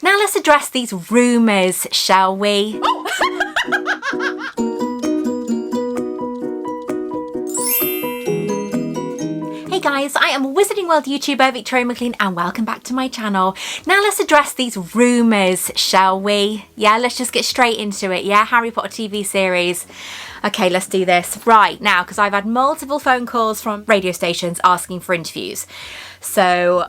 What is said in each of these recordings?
Now let's address these rumours, shall we? Hey guys, I am Wizarding World YouTuber Victoria-Maclean and welcome back to my channel. Now let's address these rumours, shall we? Yeah, let's just get straight into it, yeah? Harry Potter TV series. Okay, let's do this. Right, now, because I've had multiple phone calls from radio stations asking for interviews. So,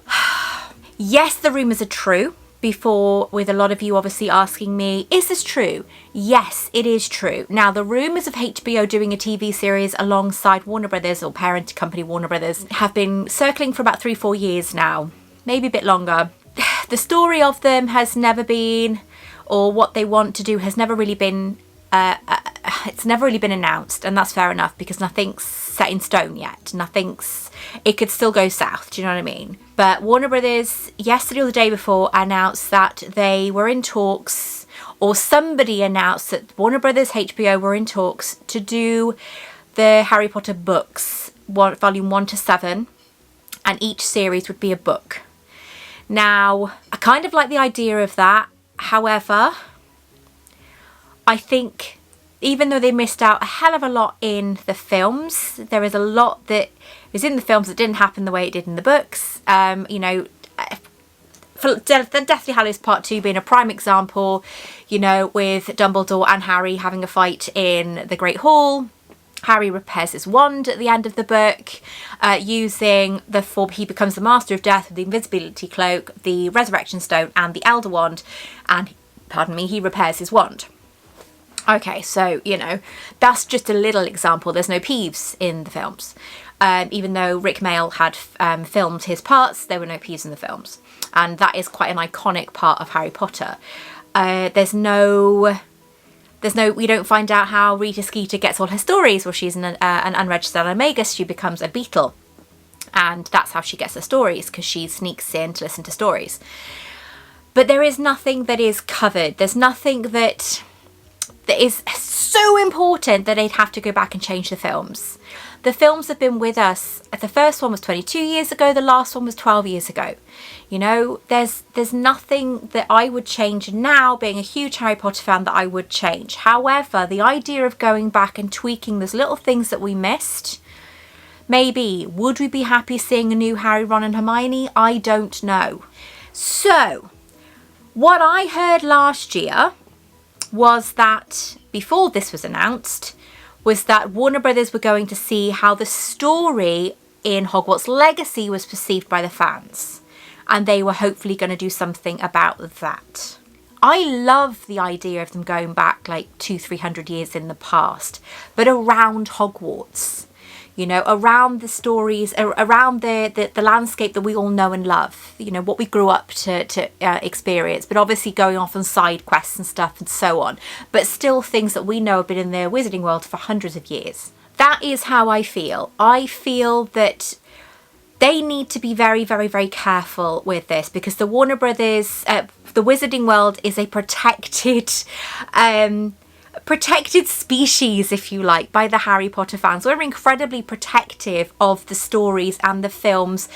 yes, the rumours are true. Before, with a lot of you obviously asking me, is this true? Yes, it is true. Now, the rumours of HBO doing a TV series alongside Warner Bros or parent company Warner Bros have been circling for about 3-4 years now, maybe a bit longer. The story of them has never been, or what they want to do has never really been, it's never really been announced, and that's fair enough because nothing's set in stone yet. It could still go south, do you know what I mean? But Warner Brothers, yesterday or the day before, announced that they were in talks, or somebody announced that Warner Brothers HBO were in talks to do the Harry Potter books, volume 1 to 7, and each series would be a book. Now, I kind of like the idea of that. However, I think even though they missed out a hell of a lot in the films, there is a lot that is in the films that didn't happen the way it did in the books. You know, for Deathly Hallows Part 2 being a prime example, you know, with Dumbledore and Harry having a fight in the Great Hall. Harry repairs his wand at the end of the book, using he becomes the Master of Death with the Invisibility Cloak, the Resurrection Stone and the Elder Wand, and, pardon me, he repairs his wand. Okay, so, you know, that's just a little example. There's no Peeves in the films. Even though Rick Mayall had filmed his parts, there were no Peeves in the films. And that is quite an iconic part of Harry Potter. We don't find out how Rita Skeeter gets all her stories. Well, she's an unregistered animagus. She becomes a beetle. And that's how she gets her stories, because she sneaks in to listen to stories. But there is nothing that is covered. There's nothing that is so important that they'd have to go back and change the films. The films have been with us. The first one was 22 years ago. The last one was 12 years ago. You know, there's nothing that I would change now, being a huge Harry Potter fan, that I would change. However, the idea of going back and tweaking those little things that we missed, maybe, would we be happy seeing a new Harry, Ron and Hermione? I don't know. So, what I heard last year was that, before this was announced, was that Warner Brothers were going to see how the story in Hogwarts Legacy was perceived by the fans. And they were hopefully going to do something about that. I love the idea of them going back like 200-300 years in the past, but around Hogwarts. You know, around the stories, around the landscape that we all know and love. You know, what we grew up to experience, but obviously going off on side quests and stuff and so on. But still things that we know have been in the Wizarding world for hundreds of years. That is how I feel. I feel that they need to be very, very, very careful with this, because the Warner Brothers, the Wizarding world is a protected species, if you like, by the Harry Potter fans. We're incredibly protective of the stories and the films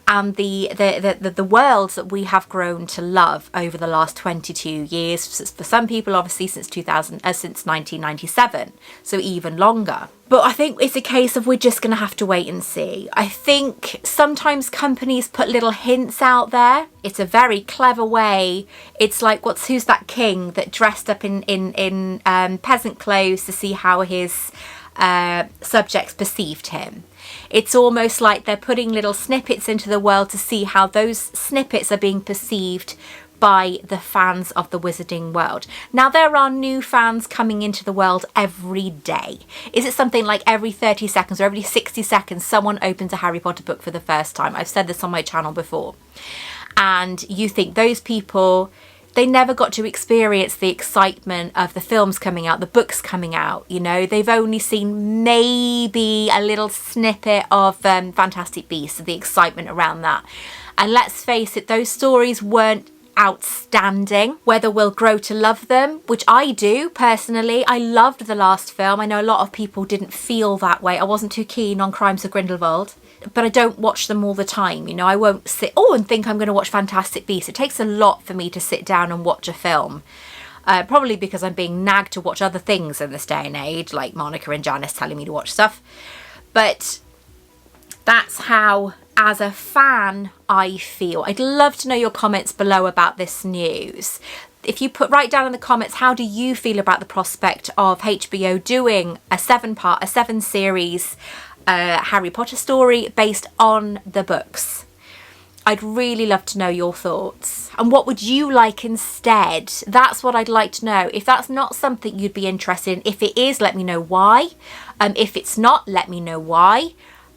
and the worlds that we have grown to love over the last 22 years. For some people, obviously, since 1997, so even longer. But I think it's a case of we're just going to have to wait and see. I think sometimes companies put little hints out there. It's a very clever way. It's like, who's that king that dressed up in peasant clothes to see how his subjects perceived him. It's almost like they're putting little snippets into the world to see how those snippets are being perceived by the fans of the Wizarding world. Now, there are new fans coming into the world every day. Is it something like every 30 seconds or every 60 seconds someone opens a Harry Potter book for the first time? I've said this on my channel before. And you think those people, they never got to experience the excitement of the films coming out, the books coming out, you know. They've only seen maybe a little snippet of Fantastic Beasts, the excitement around that. And let's face it, those stories weren't outstanding. Whether we'll grow to love them, which I do personally. I loved the last film. I know a lot of people didn't feel that way. I wasn't too keen on Crimes of Grindelwald. but I don't watch them all the time. You know, I won't sit, oh, and think I'm going to watch Fantastic Beasts. It takes a lot for me to sit down and watch a film. Probably because I'm being nagged to watch other things in this day and age, like Monica and Janice telling me to watch stuff. But that's how, as a fan, I feel. I'd love to know your comments below about this news. If you write down in the comments, how do you feel about the prospect of HBO doing a 7-series Harry Potter story based on the books? I'd really love to know your thoughts. And what would you like instead? That's what I'd like to know. If that's not something you'd be interested in, if it is, let me know why. If it's not, let me know why.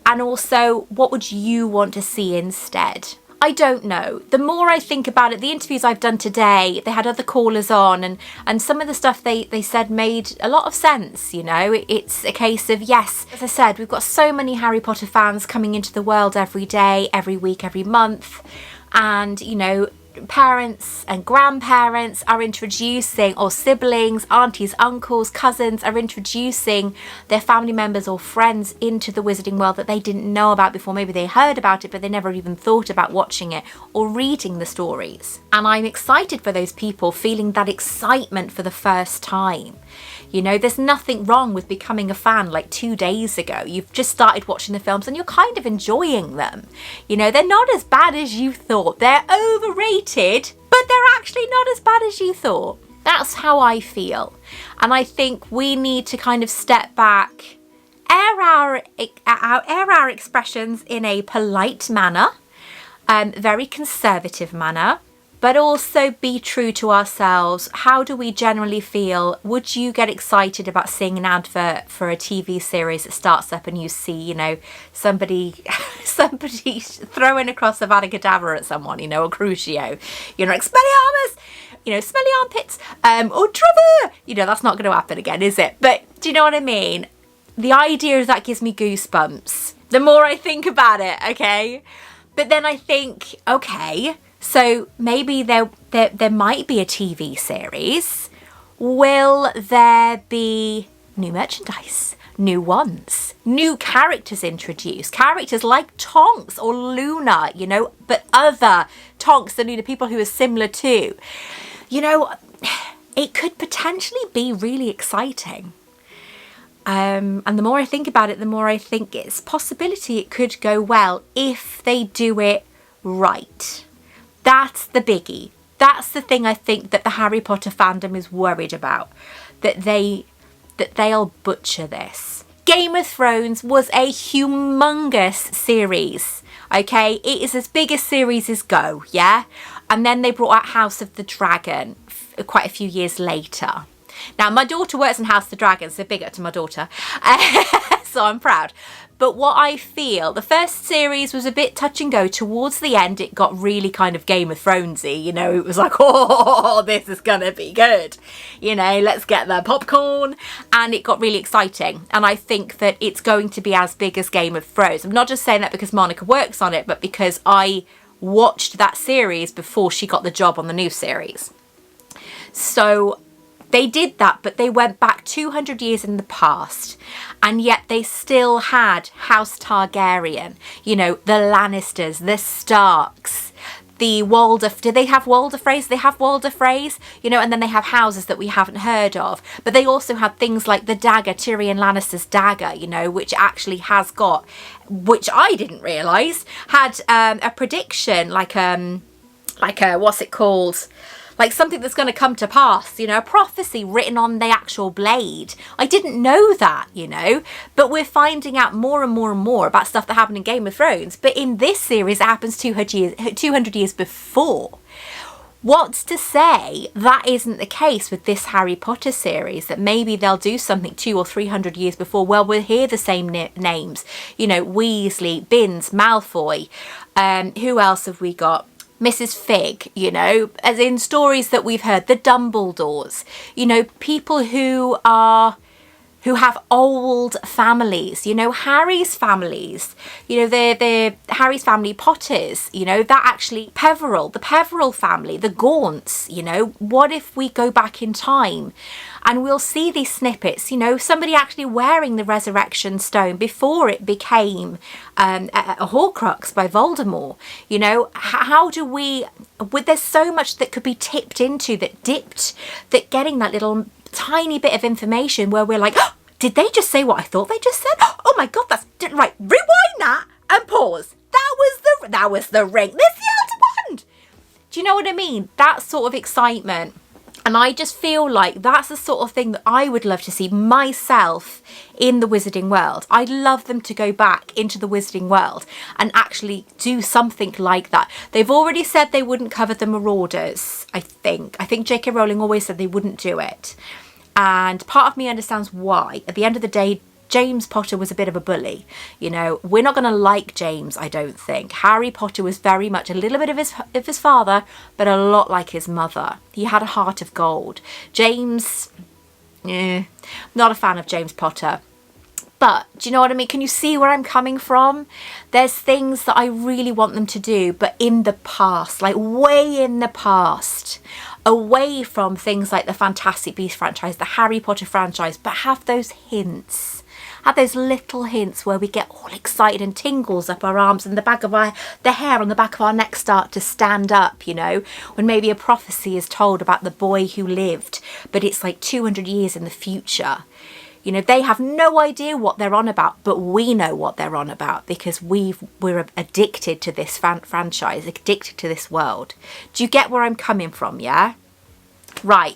And also, what would you want to see instead? I don't know. The more I think about it, the interviews I've done today, they had other callers on, and some of the stuff they said made a lot of sense, you know. It's a case of, yes, as I said, we've got so many Harry Potter fans coming into the world every day, every week, every month, and, you know, parents and grandparents are introducing, or siblings, aunties, uncles, cousins are introducing their family members or friends into the wizarding world that they didn't know about before. Maybe they heard about it, but they never even thought about watching it or reading the stories. And I'm excited for those people feeling that excitement for the first time. You know, there's nothing wrong with becoming a fan like 2 days ago. You've just started watching the films and you're kind of enjoying them. You know, they're not as bad as you thought. They're overrated, but they're actually not as bad as you thought. That's how I feel. And I think we need to kind of step back, air our expressions in a polite manner, very conservative manner, but also be true to ourselves. How do we generally feel? Would you get excited about seeing an advert for a TV series that starts up and you see, you know, somebody throwing across a Vada Kedavra at someone, you know, or Crucio, you know, Expelliarmus, you know, smelly armpits, or Trevor, you know, that's not going to happen again, is it? But do you know what I mean? The idea of that gives me goosebumps the more I think about it, okay? But then I think, okay, so maybe there might be a TV series. Will there be new merchandise, new ones, new characters introduced? Characters like Tonks or Luna, you know, but other Tonks and Luna, people who are similar to. You know, it could potentially be really exciting. And the more I think about it, the more I think it's a possibility it could go well if they do it right. That's the biggie. That's the thing I think that the Harry Potter fandom is worried about. That they'll butcher this. Game of Thrones was a humongous series. Okay? It is as big as series go, yeah? And then they brought out House of the Dragon quite a few years later. Now, my daughter works in House of the Dragon, so big up to my daughter. So I'm proud. But what I feel, the first series was a bit touch and go. Towards the end, it got really kind of Game of Thronesy. You know, it was like, oh, this is going to be good. You know, let's get the popcorn. And it got really exciting. And I think that it's going to be as big as Game of Thrones. I'm not just saying that because Monica works on it, but because I watched that series before she got the job on the new series. So they did that, but they went back 200 years in the past, and yet they still had House Targaryen, you know, the Lannisters, the Starks, the do they have Walder Freys? They have Walder Freys, you know, and then they have houses that we haven't heard of. But they also had things like the dagger, Tyrion Lannister's dagger, you know, which actually has got, which I didn't realise, had a prediction, like a, what's it called? Like something that's going to come to pass, you know, a prophecy written on the actual blade. I didn't know that, you know, but we're finding out more and more and more about stuff that happened in Game of Thrones. But in this series, it happens 200 years before. What's to say that isn't the case with this Harry Potter series, that maybe they'll do something 200 or 300 years before? Well, we'll hear the same names, you know, Weasley, Binns, Malfoy. Who else have we got? Mrs. Fig, you know, as in stories that we've heard, the Dumbledores, you know, people who who have old families, you know, Harry's families, you know, the Harry's family Potters, you know, that actually Peveril, the Peveril family, the Gaunts, you know, what if we go back in time and we'll see these snippets, you know, somebody actually wearing the resurrection stone before it became a Horcrux by Voldemort, you know, how do we, there's so much that could be tipped into that getting that little tiny bit of information where we're like, oh, did they just say what I thought they just said? Oh my God, that's right. Rewind that and pause. That was the ring. There's the Elder Wand. Do you know what I mean? That sort of excitement. And I just feel like that's the sort of thing that I would love to see myself in the Wizarding World. I'd love them to go back into the Wizarding World and actually do something like that. They've already said they wouldn't cover the Marauders, I think. I think J.K. Rowling always said they wouldn't do it. And part of me understands why. At the end of the day, James Potter was a bit of a bully. You know, we're not going to like James, I don't think. Harry Potter was very much a little bit of his father, but a lot like his mother. He had a heart of gold. James, not a fan of James Potter. But do you know what I mean? Can you see where I'm coming from? There's things that I really want them to do, but in the past, like way in the past, away from things like the Fantastic Beasts franchise, the Harry Potter franchise, but have those hints. Have those little hints where we get all excited and tingles up our arms and the hair on the back of our neck start to stand up, you know, when maybe a prophecy is told about the boy who lived, but it's like 200 years in the future. You know, they have no idea what they're on about, but we know what they're on about because we're addicted to this franchise, addicted to this world. Do you get where I'm coming from, yeah? Right.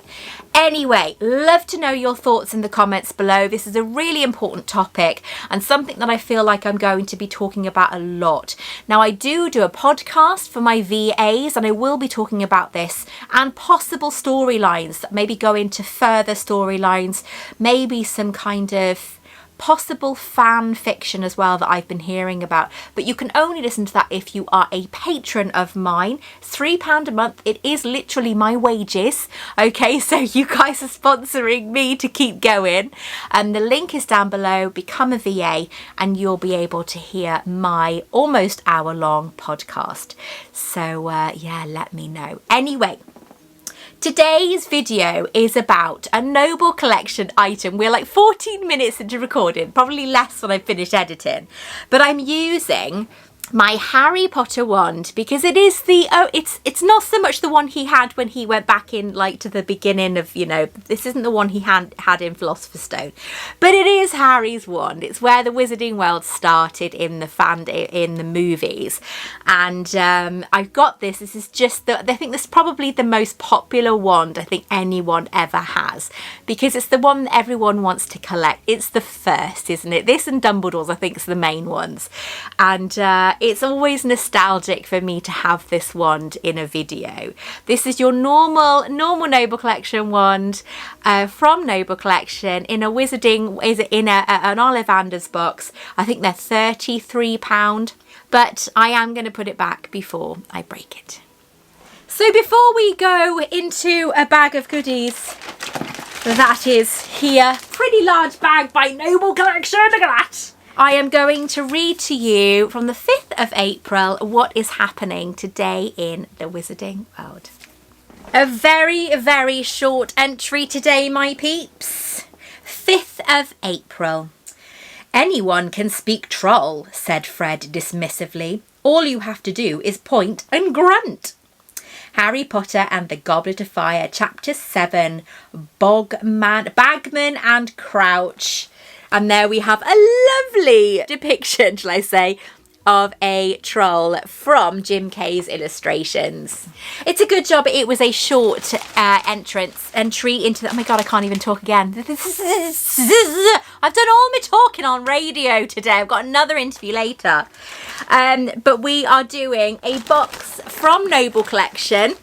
Anyway, love to know your thoughts in the comments below. This is a really important topic and something that I feel like I'm going to be talking about a lot. Now, I do a podcast for my VAs and I will be talking about this and possible storylines that maybe go into further storylines, maybe some kind of possible fan fiction as well that I've been hearing about, but you can only listen to that if you are a patron of mine. £3 a month. It is literally my wages. Okay, so you guys are sponsoring me to keep going, and the link is down below. Become a VA and you'll be able to hear my almost hour-long podcast. So yeah, let me know. Anyway, today's video is about a Noble Collection item. We're like 14 minutes into recording, probably less when I finish editing, but I'm using my Harry Potter wand because it is it's not so much the one he had when he went back in like to the beginning of, you know, this isn't the one he had in Philosopher's Stone, but it is Harry's wand. It's where the Wizarding World started in the movies, and I've got this. This is just I think this is probably the most popular wand I think anyone ever has because it's the one that everyone wants to collect. It's the first, isn't it? This and Dumbledore's I think is the main ones, and it's always nostalgic for me to have this wand in a video. This is your normal Noble Collection wand from Noble Collection in a Wizarding, is it in an Ollivander's box. I think they're £33, but I am going to put it back before I break it. So before we go into a bag of goodies that is here, pretty large bag by Noble Collection, look at that. I am going to read to you from the 5th of April what is happening today in the Wizarding World. A very, very short entry today, my peeps. 5th of April. Anyone can speak troll, said Fred dismissively. All you have to do is point and grunt. Harry Potter and the Goblet of Fire, Chapter 7, Bagman and Crouch. And there we have a lovely depiction, shall I say, of a troll from Jim Kay's illustrations. It's a good job it was a short entry into the... Oh my God, I can't even talk again. I've done all my talking on radio today. I've got another interview later. But we are doing a box from Noble Collection.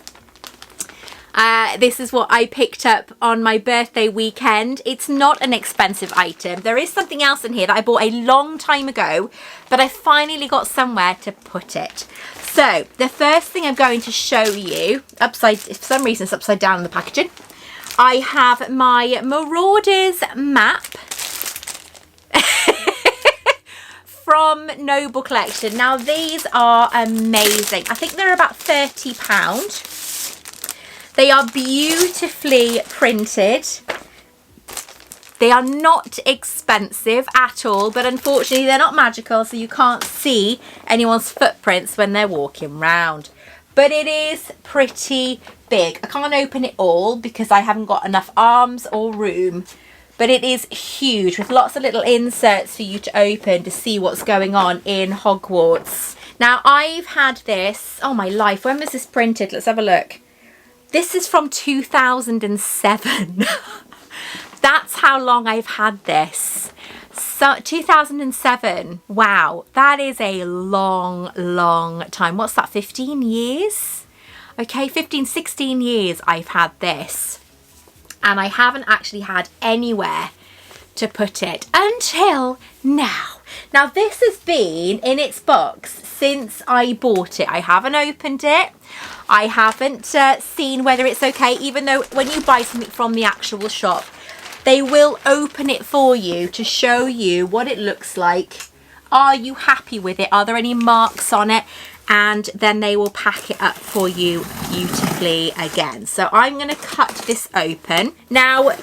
This is what I picked up on my birthday weekend. It's not an expensive item. There is something else in here that I bought a long time ago, but I finally got somewhere to put it. So the first thing I'm going to show you, for some reason it's upside down in the packaging. I have my Marauders map. from Noble Collection. Now these are amazing. I think they're about £30. They are beautifully printed. They are not expensive at all, but unfortunately they're not magical, so you can't see anyone's footprints when they're walking around. But it is pretty big. I can't open it all because I haven't got enough arms or room, but it is huge with lots of little inserts for you to open to see what's going on in Hogwarts. Now I've had this, oh my life, when was this printed? Let's have a look. This is from 2007. That's how long I've had this. So 2007, wow, that is a long time. What's that, 15 years? Okay, 15, 16 years I've had this. And I haven't actually had anywhere to put it until now. Now this has been in its box since I bought it. I haven't opened it. I haven't seen whether it's okay, even though when you buy something from the actual shop, they will open it for you to show you what it looks like. Are you happy with it? Are there any marks on it? And then they will pack it up for you beautifully again. So I'm going to cut this open. Now,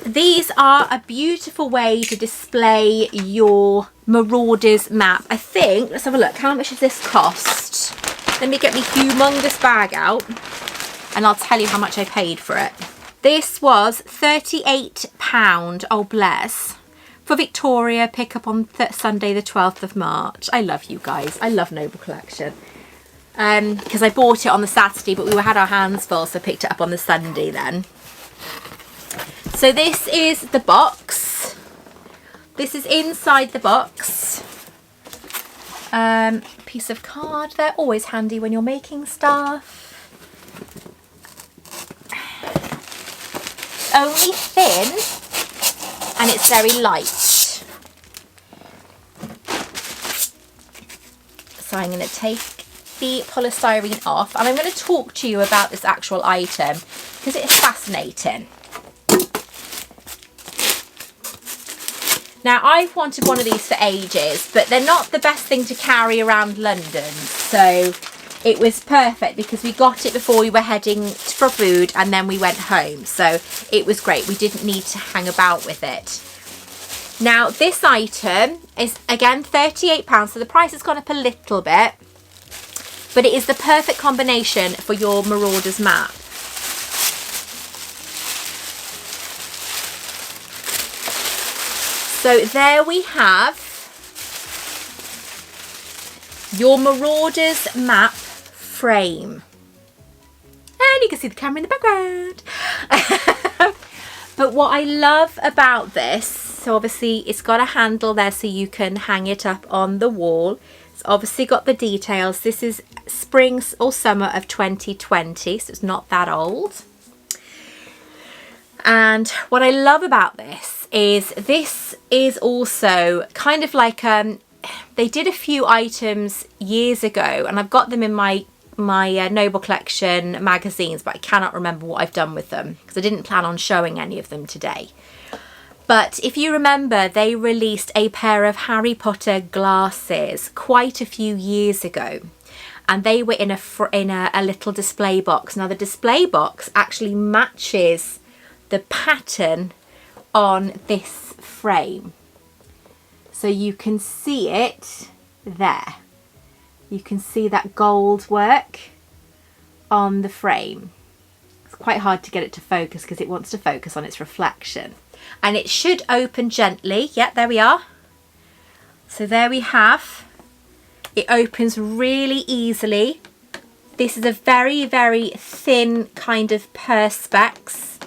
these are a beautiful way to display your Marauders map. I think, let's have a look. How much does this cost? Let me get my humongous bag out and I'll tell you how much I paid for it. This was £38, oh bless, for Victoria, pick up on Sunday the 12th of March. I love you guys, I love Noble Collection. Because I bought it on the Saturday, but we had our hands full, so I picked it up on the Sunday then. So this is the box. This is inside the box. Piece of card, they're always handy when you're making stuff. Only thin and it's very light. So I'm going to take the polystyrene off and I'm going to talk to you about this actual item because it is fascinating. Now I've wanted one of these for ages, but they're not the best thing to carry around London, so it was perfect because we got it before we were heading for food and then we went home. So it was great. We didn't need to hang about with it. Now this item is again £38. So the price has gone up a little bit, but it is the perfect combination for your Marauders map. So there we have your Marauders map frame. And you can see the camera in the background. But what I love about this, so obviously it's got a handle there so you can hang it up on the wall. It's obviously got the details. This is spring or summer of 2020, so it's not that old. And what I love about this is also kind of like they did a few items years ago and I've got them in my Noble Collection magazines, but I cannot remember what I've done with them because I didn't plan on showing any of them today. But if you remember, they released a pair of Harry Potter glasses quite a few years ago and they were in a little display box. Now the display box actually matches the pattern on this frame. So you can see it there. You can see that gold work on the frame. It's quite hard to get it to focus because it wants to focus on its reflection. And it should open gently. Yeah, there we are. So there we have. It opens really easily. This is a very, very thin kind of perspex.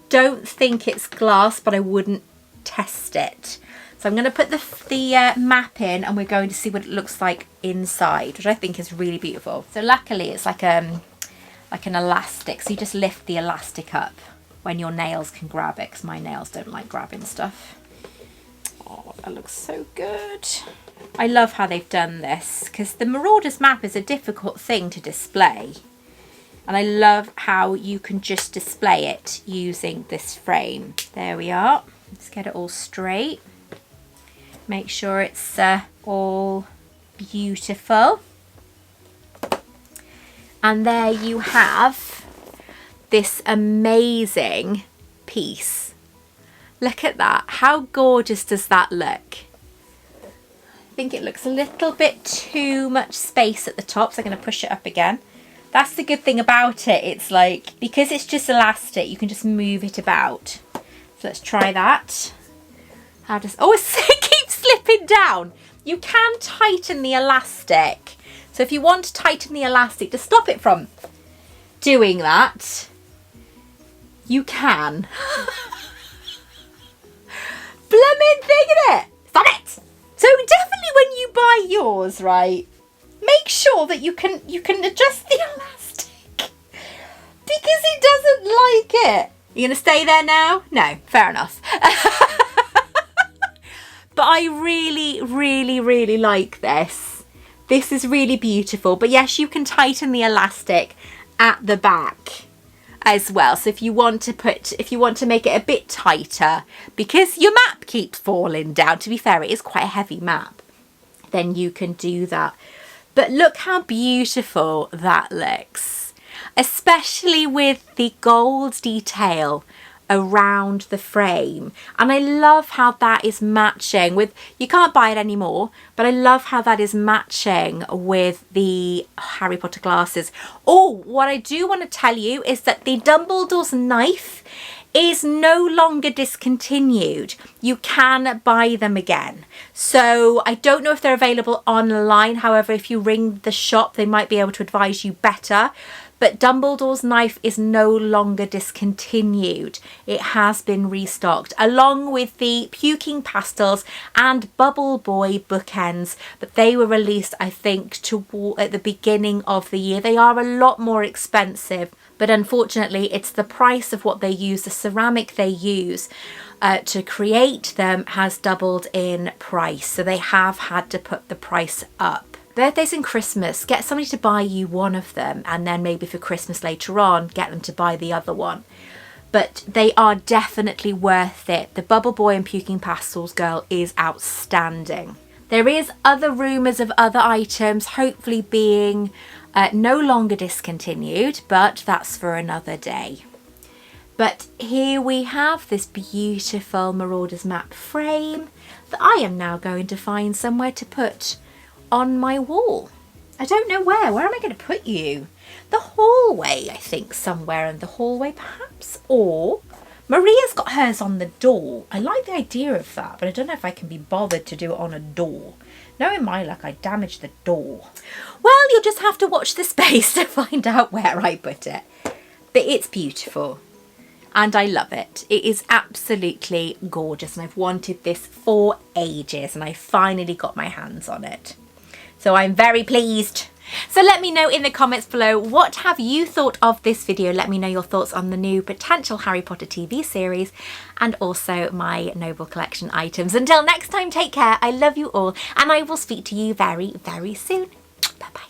Don't think it's glass, but I wouldn't test it. So I'm going to put the map in and we're going to see what it looks like inside, which I think is really beautiful. So luckily it's like an elastic, so you just lift the elastic up when your nails can grab it, because my nails don't like grabbing stuff. Oh, that looks so good. I love how they've done this because the Marauders map is a difficult thing to display. And I love how you can just display it using this frame. There we are. Let's get it all straight. Make sure it's all beautiful. And there you have this amazing piece. Look at that. How gorgeous does that look? I think it looks a little bit too much space at the top, so I'm going to push it up again. That's the good thing about it. It's like, because it's just elastic, you can just move it about. So let's try that. How does, oh, it keeps slipping down. You can tighten the elastic. So if you want to tighten the elastic to stop it from doing that, you can. Blooming thing, innit? Stop it! So definitely when you buy yours, right, make sure that you can adjust the elastic, because it doesn't like it. You gonna stay there now? No, fair enough. But I really, really, really like this. This is really beautiful. But yes, you can tighten the elastic at the back as well. So if you want to make it a bit tighter, because your map keeps falling down, to be fair, it is quite a heavy map, then you can do that. But look how beautiful that looks, especially with the gold detail around the frame. And I love how that is matching with, you can't buy it anymore, but I love how that is matching with the Harry Potter glasses. Oh, what I do want to tell you is that the Dumbledore's knife is no longer discontinued. You can buy them again. So I don't know if they're available online. However, if you ring the shop, they might be able to advise you better. But Dumbledore's knife is no longer discontinued. It has been restocked, along with the Puking Pastels and Bubble Boy bookends. But they were released, I think, at the beginning of the year. They are a lot more expensive, but unfortunately it's the price of what they use, the ceramic they use to create them has doubled in price. So they have had to put the price up. Birthdays and Christmas, get somebody to buy you one of them, and then maybe for Christmas later on, get them to buy the other one. But they are definitely worth it. The Bubble Boy and Puking Pastels girl is outstanding. There is other rumours of other items hopefully being no longer discontinued, but that's for another day. But here we have this beautiful Marauders map frame that I am now going to find somewhere to put on my wall. I don't know where. Where am I going to put you? The hallway, I think, somewhere in the hallway perhaps. Or Maria's got hers on the door. I like the idea of that, but I don't know if I can be bothered to do it on a door. Knowing my luck, I damaged the door. Well, you'll just have to watch the space to find out where I put it. But it's beautiful. And I love it. It is absolutely gorgeous. And I've wanted this for ages. And I finally got my hands on it. So I'm very pleased. So let me know in the comments below, what have you thought of this video? Let me know your thoughts on the new potential Harry Potter TV series and also my Noble Collection items. Until next time, take care. I love you all and I will speak to you very, very soon. Bye-bye.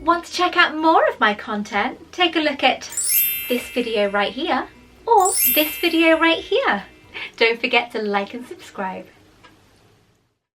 Want to check out more of my content? Take a look at this video right here or this video right here. Don't forget to like and subscribe.